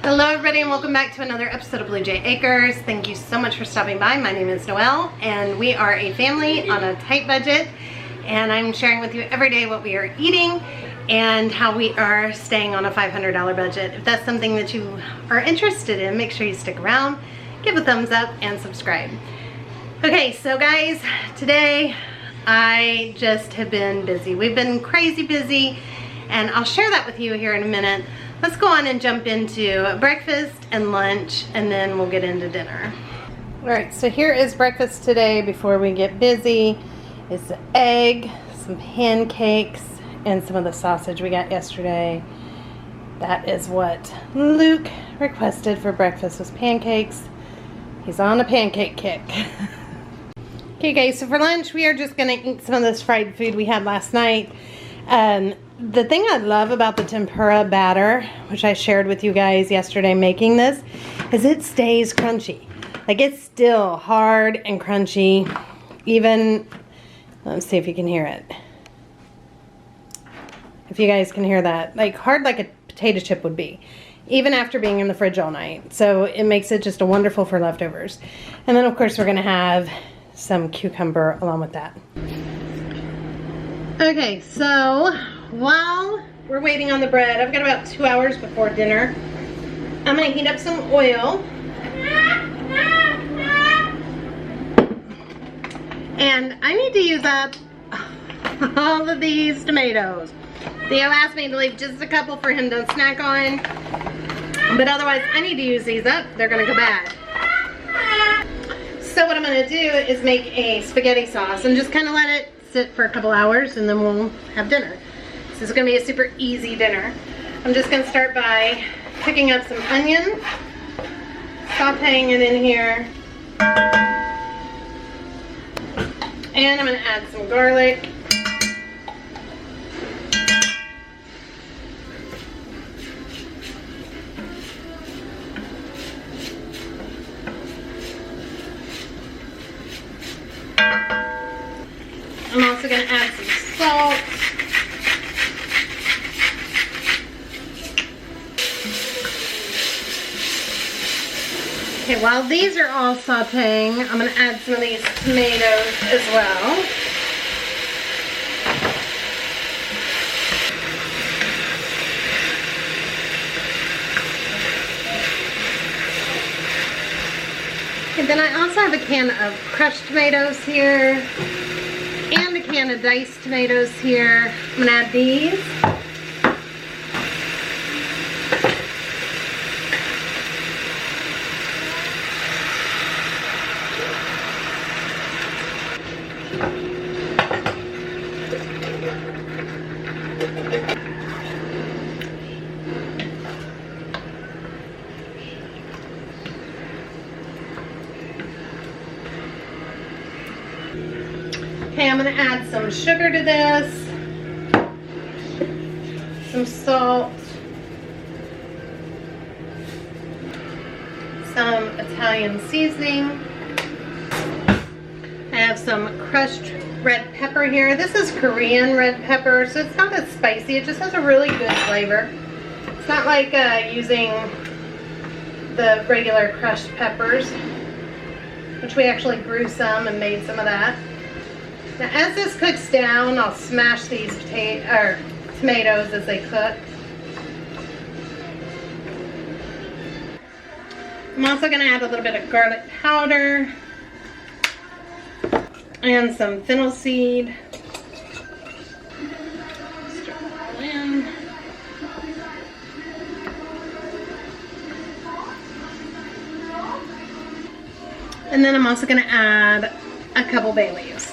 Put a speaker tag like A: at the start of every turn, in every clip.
A: Hello everybody and welcome back to another episode of Blue Jay Acres. Thank you so much for stopping by. My name is Noelle and we are a family on a tight budget, and I'm sharing with you every day what we are eating and how we are staying on a $500 budget. If that's something that you are interested in, make sure you stick around, give a thumbs up and subscribe. Okay, so guys, today I just have been busy. We've been crazy busy and I'll share that with you here in a minute. Let's go on and jump into breakfast and lunch, and then we'll get into dinner. All right, so here is breakfast today before we get busy. It's an egg, some pancakes, and some of the sausage we got yesterday. That is what Luke requested for breakfast, was pancakes. He's on a pancake kick. Okay guys, so for lunch we are just gonna eat some of this fried food we had last night. The thing I love about the tempura batter, which I shared with you guys yesterday making this, is it stays crunchy. Like, it's still hard and crunchy. Even, let's see if you can hear it. If you guys can hear that. Like, hard like a potato chip would be, even after being in the fridge all night. So it makes it just wonderful for leftovers. And then of course we're gonna have some cucumber along with that. Okay, so while we're waiting on the bread, I've got about 2 hours before dinner. I'm gonna heat up some oil. And I need to use up all of these tomatoes. Theo asked me to leave just a couple for him to snack on, but otherwise I need to use these up. They're gonna go bad. So what I'm gonna do is make a spaghetti sauce and just kind of let it sit for a couple hours, and then we'll have dinner. This is gonna be a super easy dinner. I'm just gonna start by picking up some onion, sauteing it in here, and I'm gonna add some garlic. I'm also going to add some salt. Okay, while these are all sauteing, I'm going to add some of these tomatoes as well. And then I also have a can of crushed tomatoes here, and a can of diced tomatoes here. I'm gonna add these. Okay, I'm going to add some sugar to this, some salt, some Italian seasoning. I have some crushed red pepper here. This is Korean red pepper, so it's not as spicy. It just has a really good flavor. It's not like using the regular crushed peppers, which we actually grew some and made some of that. Now, as this cooks down, I'll smash these tomatoes as they cook. I'm also going to add a little bit of garlic powder and some fennel seed. Stir it all in. And then I'm also going to add a couple bay leaves.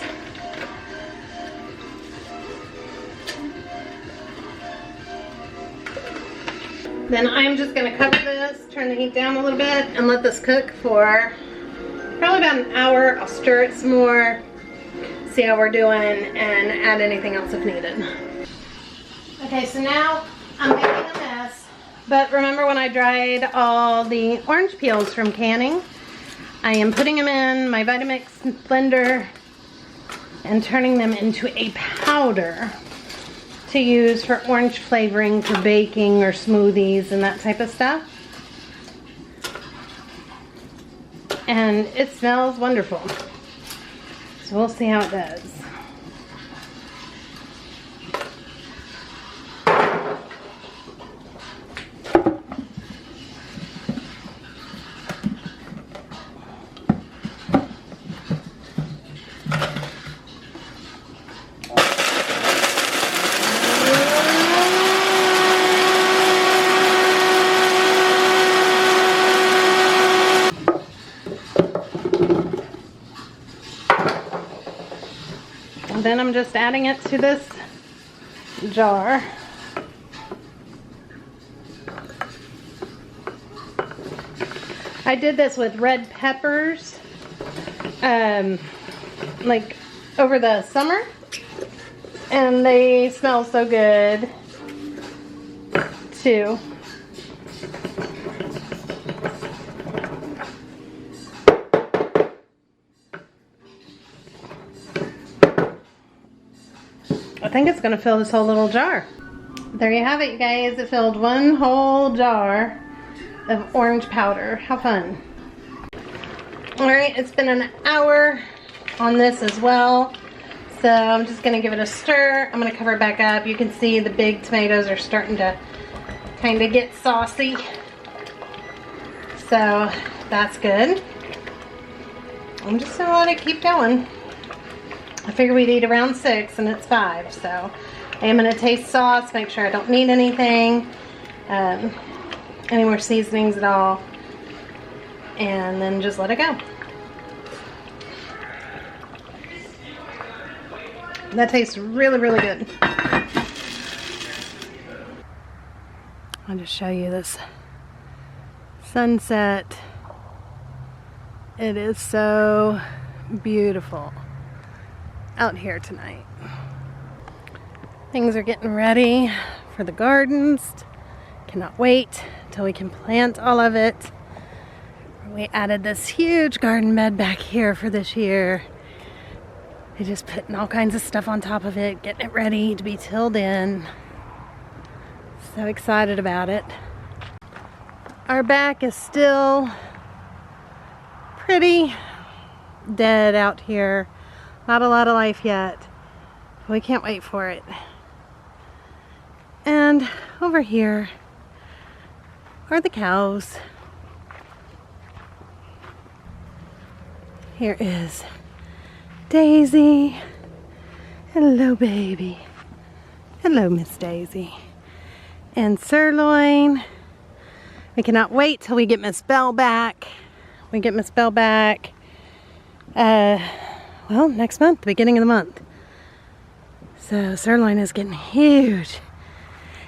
A: Then I'm just going to cover this, turn the heat down a little bit, and let this cook for probably about an hour. I'll stir it some more, see how we're doing, and add anything else if needed. Okay, so now I'm making a mess, but remember when I dried all the orange peels from canning? I am putting them in my Vitamix blender and turning them into a powder to use for orange flavoring for baking or smoothies and that type of stuff. and it smells wonderful. So we'll see how it does. Then I'm just adding it to this jar. I did this with red peppers like over the summer, and they smell so good too. I think it's going to fill this whole little jar. There you have it, you guys. It filled one whole jar of orange powder. How fun. Alright, it's been an hour on this as well. So I'm just going to give it a stir. I'm going to cover it back up. You can see the big tomatoes are starting to kind of get saucy. So that's good. I'm just going to let it keep going. I figured we'd eat around 6 and it's 5, so I am going to taste sauce, make sure I don't need anything, any more seasonings at all, and then just let it go. That tastes really, really good. I'll just show you this sunset. It is so beautiful out here tonight. Things are getting ready for the gardens. Cannot wait till we can plant all of it. We added this huge garden bed back here for this year. We're just putting all kinds of stuff on top of it, getting it ready to be tilled in. So excited about it. Our back is still pretty dead out here. Not a lot of life yet. We can't wait for it. And over here are the cows. Here is Daisy. Hello, baby. Hello, Miss Daisy. And Sirloin. We cannot wait till we get Miss Belle back. We get Miss Belle back. Well, next month, the beginning of the month. So Sirloin is getting huge.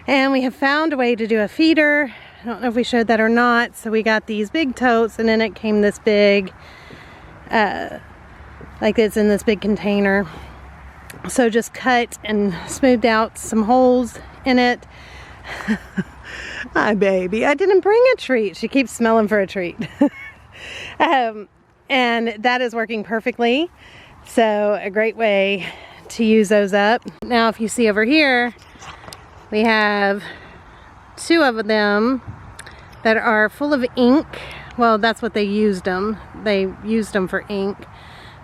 A: And we have found a way to do a feeder. I don't know if we showed that or not. So we got these big totes, and in it came this big, like it's in this big container. So just cut and smoothed out some holes in it. Hi, baby. I didn't bring a treat. She keeps smelling for a treat. And that is working perfectly. So a great way to use those up. Now if you see over here, we have 2 of them that are full of ink. Well, that's what they used them. They used them for ink.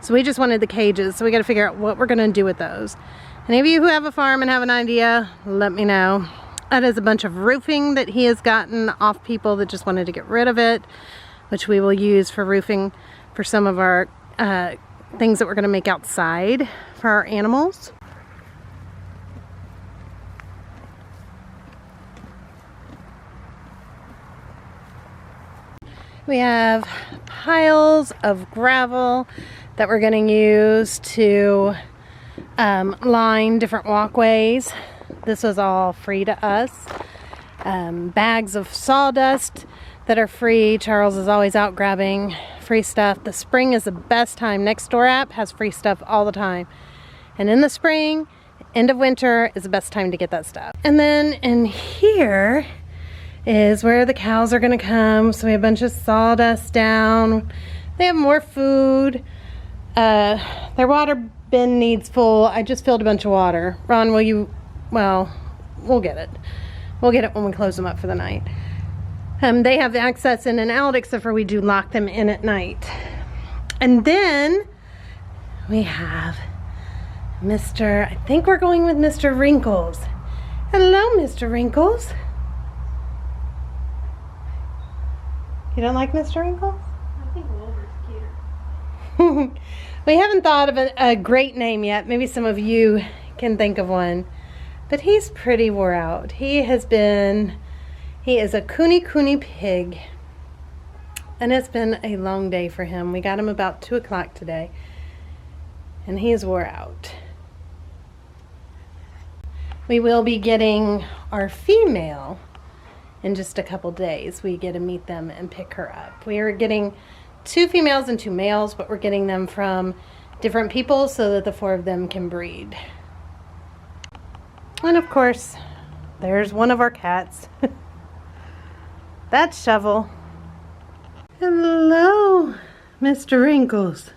A: So we just wanted the cages. So we got to figure out what we're going to do with those. Any of you who have a farm and have an idea, let me know. That is a bunch of roofing that he has gotten off people that just wanted to get rid of it, which we will use for roofing for some of our things that we're going to make outside for our animals. We have piles of gravel that we're going to use to line different walkways. This was all free to us. Bags of sawdust that are free. Charles is always out grabbing free stuff. The spring is the best time. Nextdoor app has free stuff all the time. And in the spring, end of winter is the best time to get that stuff. And then in here is where the cows are gonna come. So we have a bunch of sawdust down. They have more food. Their water bin needs full. I just filled a bunch of water. Ron, will you, well, we'll get it. We'll get it when we close them up for the night. They have access in and out, except for we do lock them in at night. And then we have Mr. I think we're going with Mr. Wrinkles. Hello, Mr. Wrinkles. You don't like Mr. Wrinkles?
B: I think Wilbur's cuter.
A: We haven't thought of a great name yet. Maybe some of you can think of one. But he's pretty wore out. He is a cooney pig. And it's been a long day for him. We got him about 2 o'clock today. And he is wore out. We will be getting our female in just a couple days. We get to meet them and pick her up. We are getting 2 females and 2 males, but we're getting them from different people so that the 4 of them can breed. And of course, there's one of our cats. That's Shovel. Hello, Mr. Wrinkles.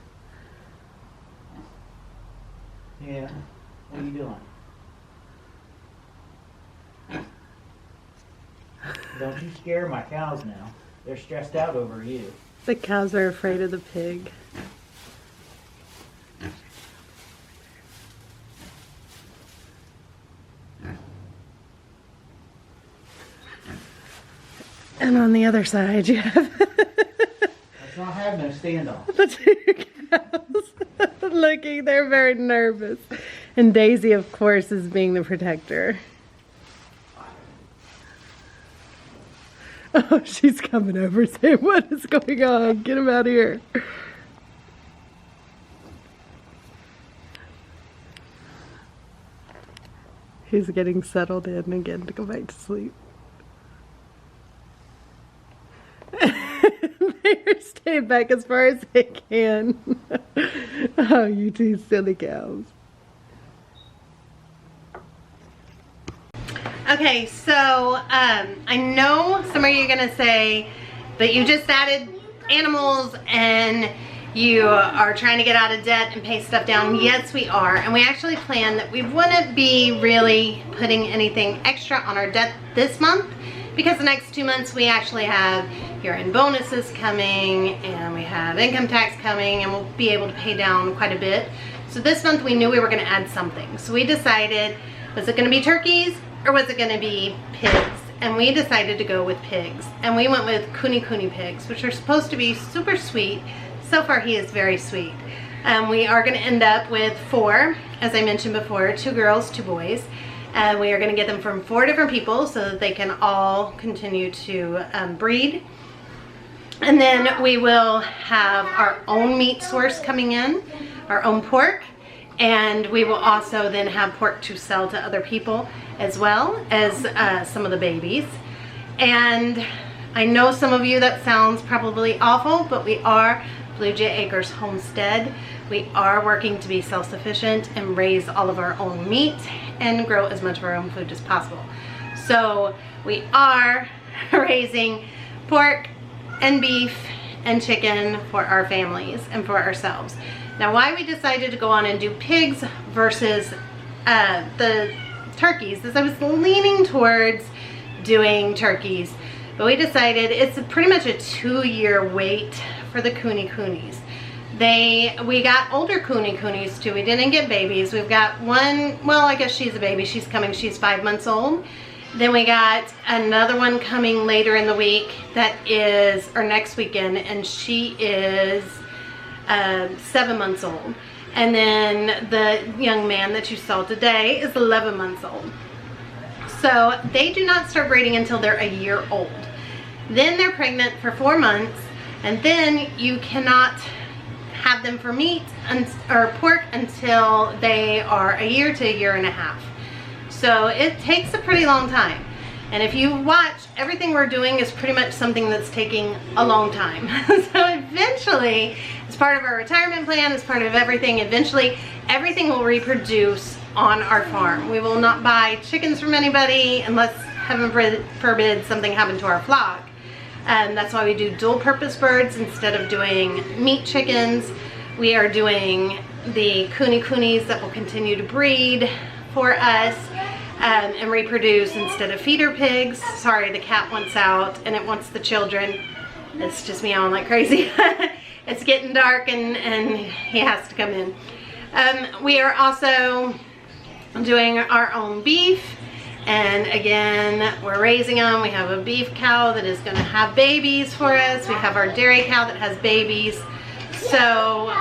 C: Yeah, what are you doing? Don't you scare my cows now. They're stressed out over you.
A: The cows are afraid of the pig. And on the other side you have
C: Let's not have no standoff.
A: the 2 cows looking, they're very nervous. And Daisy, of course, is being the protector. Oh, she's coming over saying, what is going on? Get him out of here. He's getting settled in again to go back to sleep. They're staying back as far as they can. Oh, you 2 silly cows. Okay, so I know some of you are gonna say that you just added animals and you are trying to get out of debt and pay stuff down. Yes, we are, and we actually planned that we wouldn't be really putting anything extra on our debt this month, because the next 2 months we actually have year-end bonuses coming and we have income tax coming, and we'll be able to pay down quite a bit. So this month we knew we were going to add something. So we decided, was it going to be turkeys or was it going to be pigs? And we decided to go with pigs. And we went with cooney pigs, which are supposed to be super sweet. So far he is very sweet. We are going to end up with 4, as I mentioned before, 2 girls, 2 boys. We are going to get them from 4 different people so that they can all continue to breed. And then we will have our own meat source coming in, our own pork. And we will also then have pork to sell to other people, as well as some of the babies. And I know some of you, that sounds probably awful, but we are Blue Jay Acres Homestead. We are working to be self-sufficient and raise all of our own meat and grow as much of our own food as possible. So we are raising pork and beef and chicken for our families and for ourselves. Now, why we decided to go on and do pigs versus the turkeys is I was leaning towards doing turkeys, but we decided it's pretty much a 2-year wait for the coonies. We got older coonies too. We didn't get babies. We've got one, well, I guess she's a baby. She's coming. She's 5 months old. Then we got another one coming later in the week that is, or next weekend, and she is 7 months old. And then the young man that you saw today is 11 months old. So they do not start breeding until they're a year old. Then they're pregnant for 4 months, and then you cannot have them for meat or pork until they are a year to a year and a half. So it takes a pretty long time. And if you watch, everything we're doing is pretty much something that's taking a long time. So eventually, as part of our retirement plan, as part of everything, eventually everything will reproduce on our farm. We will not buy chickens from anybody unless, heaven forbid, something happened to our flock. That's why we do dual purpose birds instead of doing meat chickens. We are doing the coonies that will continue to breed for us. and reproduce instead of feeder pigs. Sorry, the cat wants out and it wants the children. It's just meowing like crazy. It's getting dark and he has to come in. We are also doing our own beef, and again, we're raising them. We have a beef cow that is going to have babies for us. We have our dairy cow that has babies. So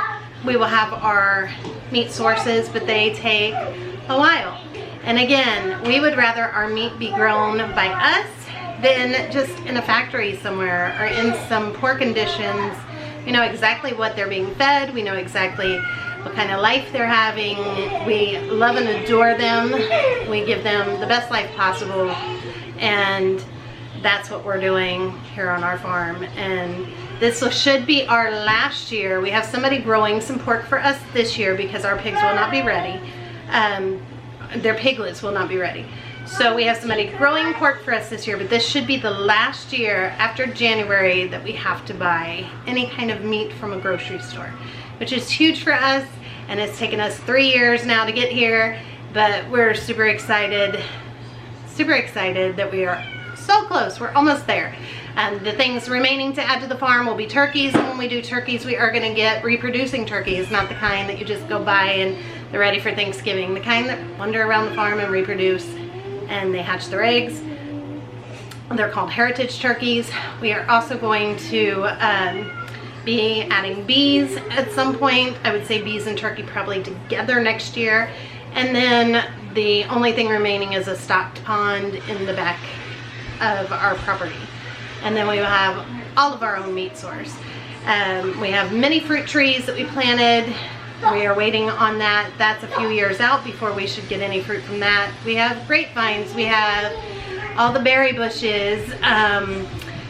A: we will have our meat sources, but they take a while. And again, we would rather our meat be grown by us than just in a factory somewhere or in some poor conditions. We know exactly what they're being fed. We know exactly what kind of life they're having. We love and adore them. We give them the best life possible, and that's what we're doing here on our farm. And this should be our last year. We have somebody growing some pork for us this year because our pigs will not be ready. Their piglets will not be ready. So we have somebody growing pork for us this year, but this should be the last year after January that we have to buy any kind of meat from a grocery store, which is huge for us, and it's taken us 3 years now to get here, but we're super excited that we are so close. We're almost there. The things remaining to add to the farm will be turkeys, and when we do turkeys, we are gonna get reproducing turkeys, not the kind that you just go buy and they're ready for Thanksgiving, the kind that wander around the farm and reproduce, and they hatch their eggs. They're called heritage turkeys. We are also going to be adding bees at some point. I would say bees and turkey probably together next year. And then the only thing remaining is a stocked pond in the back of our property. And then we will have all of our own meat source. We have many fruit trees that we planted. We are waiting on that. That's a few years out before we should get any fruit from that. We have grapevines. We have all the berry bushes,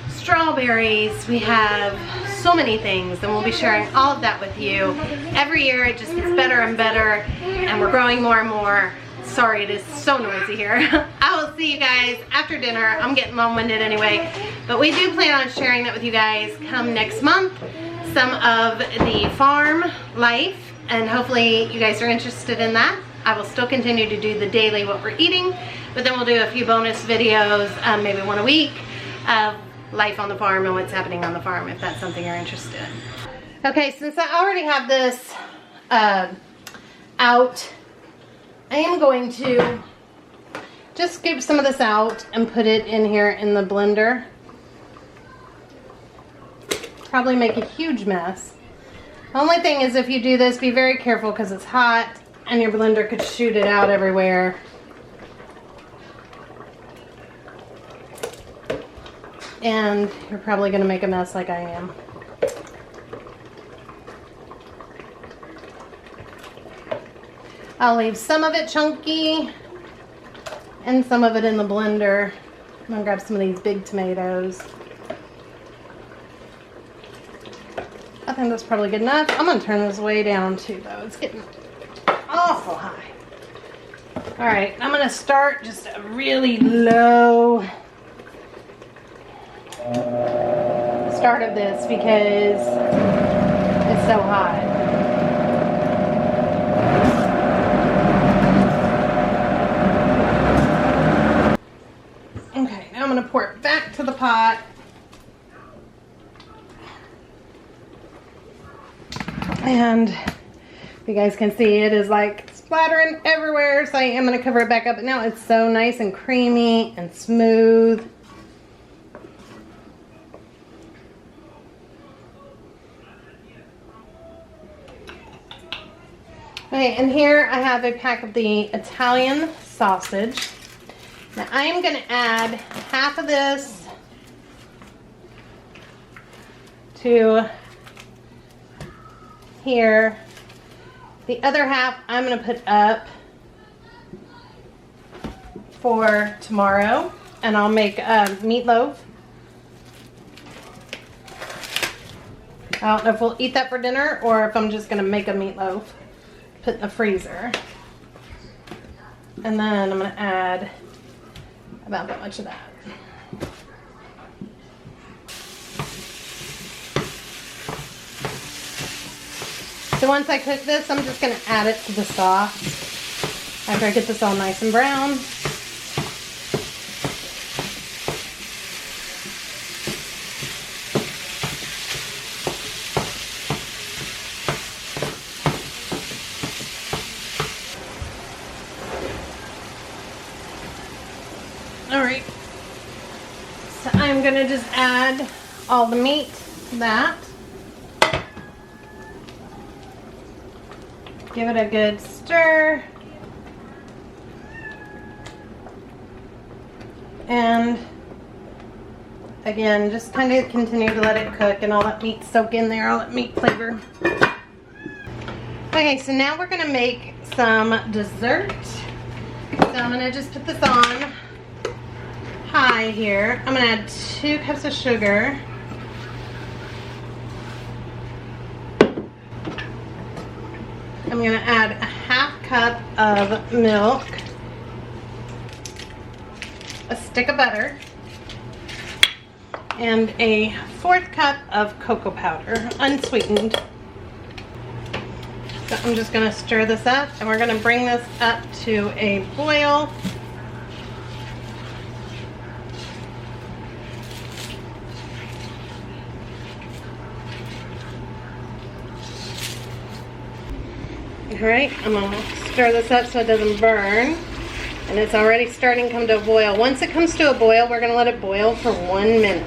A: strawberries. We have so many things, and we'll be sharing all of that with you. Every year it just gets better and better, and we're growing more and more. Sorry, it is so noisy here. I will see you guys after dinner. I'm getting long-winded anyway, but we do plan on sharing that with you guys come next month, some of the farm life, and hopefully you guys are interested in that. I will still continue to do the daily what we're eating, but then we'll do a few bonus videos, maybe one a week, of life on the farm and what's happening on the farm, if that's something you're interested in. Okay, since I already have this out, I am going to just scoop some of this out and put it in here in the blender. Probably make a huge mess. The only thing is, if you do this, be very careful because it's hot and your blender could shoot it out everywhere. And you're probably going to make a mess like I am. I'll leave some of it chunky and some of it in the blender. I'm going to grab some of these big tomatoes. I think that's probably good enough. I'm going to turn this way down too, though. It's getting awful high. Alright, I'm going to start just a really low start of this because it's so hot. Okay, now I'm going to pour it back to the pot. And you guys can see it is like splattering everywhere, so I am going to cover it back up. But now it's so nice and creamy and smooth. Okay, and here I have a pack of the Italian sausage. Now I am going to add half of this to here. The other half I'm going to put up for tomorrow, and I'll make meatloaf. I don't know if we'll eat that for dinner or if I'm just going to make a meatloaf, put in the freezer. And then I'm going to add about that much of that. So once I cook this, I'm just going to add it to the sauce after I get this all nice and brown. gonna just add all the meat to that. Give it a good stir. And again, just kind of continue to let it cook and all that meat soak in there, all that meat flavor. Okay, so now we're gonna make some dessert. So I'm gonna just put this on high here. I'm gonna add 2 cups of sugar. I'm gonna add a 1/2 cup of milk, a stick of butter, and a 1/4 cup of cocoa powder, unsweetened. So I'm just gonna stir this up, and we're gonna bring this up to a boil. All right, I'm gonna stir this up so it doesn't burn. And it's already starting to come to a boil. Once it comes to a boil, we're gonna let it boil for 1 minute.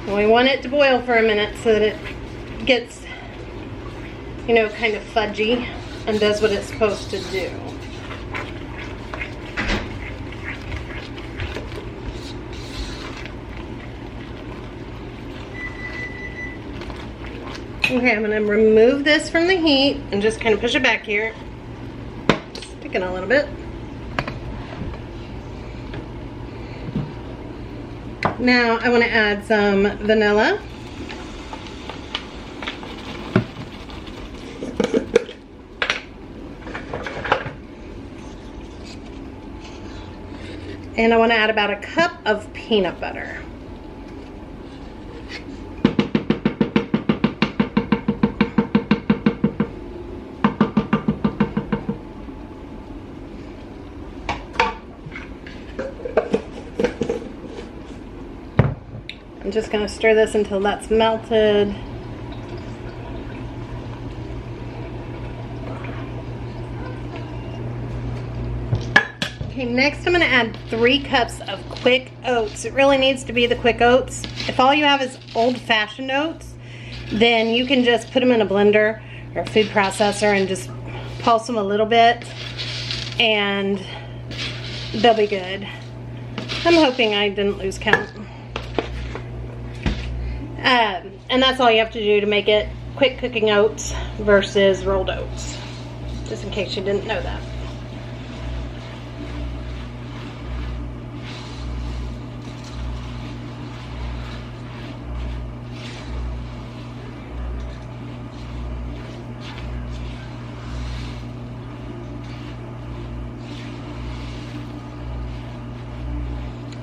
A: We want it to boil for a minute so that it gets, you know, kind of fudgy and does what it's supposed to do. Okay, I'm gonna remove this from the heat and just kind of push it back here. Sticking a little bit. Now I want to add some vanilla. And I want to add about a cup of peanut butter. I'm just going to stir this until that's melted. Okay, next I'm going to add 3 cups of quick oats. It really needs to be the quick oats. If all you have is old-fashioned oats, then you can just put them in a blender or a food processor and just pulse them a little bit and they'll be good. I'm hoping I didn't lose count. And that's all you have to do to make it quick cooking oats versus rolled oats, just in case you didn't know that.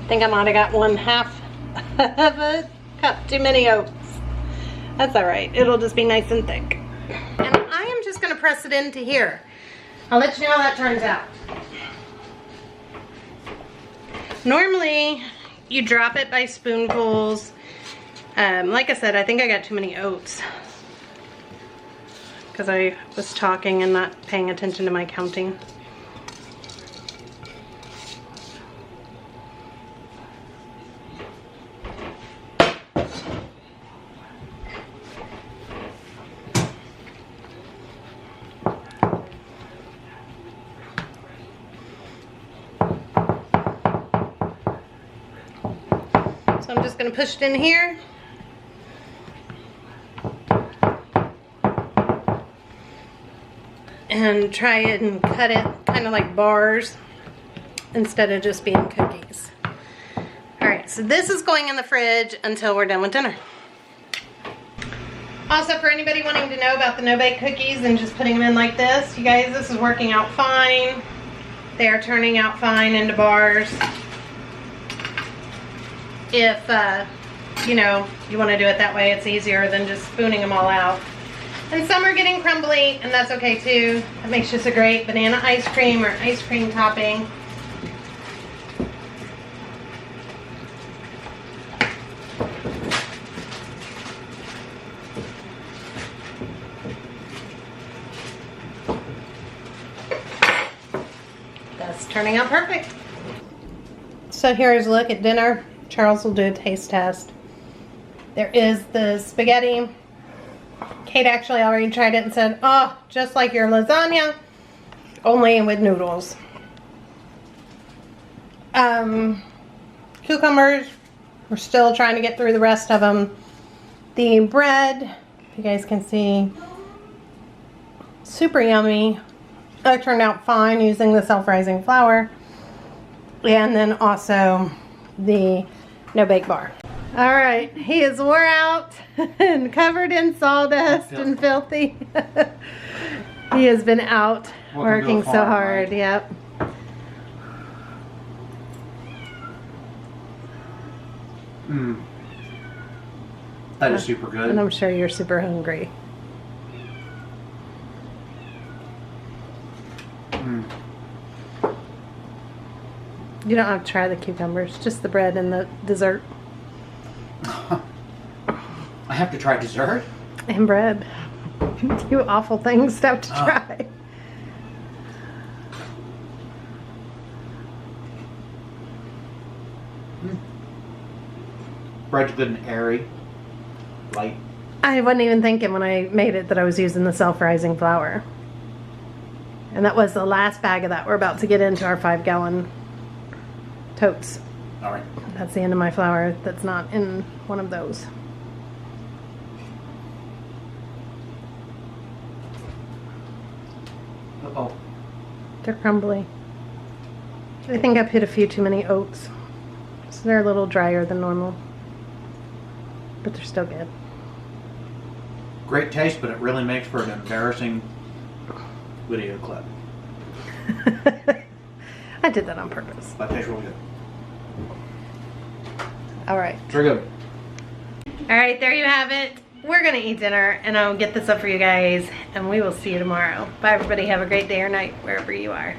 A: I think I might have got 1/2 of a cup too many oats. That's all right. It'll just be nice and thick. And I am just going to press it into here. I'll let you know how that turns out. Normally, you drop it by spoonfuls. Like I said, I think I got too many oats because I was talking and not paying attention to my counting. So I'm just going to push it in here. And try it and cut it kind of like bars instead of just being cookies. Alright, so this is going in the fridge until we're done with dinner. Also, for anybody wanting to know about the no-bake cookies and just putting them in like this, you guys, this is working out fine. They are turning out fine into bars. If, you know, you want to do it that way, it's easier than just spooning them all out. And some are getting crumbly, and that's okay too. It makes just a great banana ice cream or ice cream topping. Dust. turning out perfect. So here's a look at dinner. Charles will do a taste test. There is the spaghetti. Kate actually already tried it and said, oh, just like your lasagna, only with noodles. Cucumbers, we're still trying to get through the rest of them. The bread, if you guys can see, super yummy. It turned out fine using the self-rising flour. And then also the no-bake bar. All right, he is wore out and covered in sawdust and filthy. He has been out working so hard, right? Yep.
D: That is super good.
A: And I'm sure you're super hungry. You don't have to try the cucumbers, just the bread and the dessert.
D: I have to try dessert?
A: And bread. You awful things to have to try.
D: Bread's good and airy. Light.
A: I wasn't even thinking when I made it that I was using the self-rising flour. And that was the last bag of that. We're about to get into our 5-gallon totes.
D: All right.
A: That's the end of my flour that's not in one of those.
D: Uh-oh.
A: They're crumbly. I think I've hit a few too many oats. So they're a little drier than normal. But they're still good.
D: Great taste, but it really makes for an embarrassing video clip.
A: I did that on purpose.
D: That tastes really good.
A: All right.
D: Very good.
A: All right, there you have it. We're gonna eat dinner and I'll get this up for you guys and we will see you tomorrow. Bye everybody, have a great day or night wherever you are.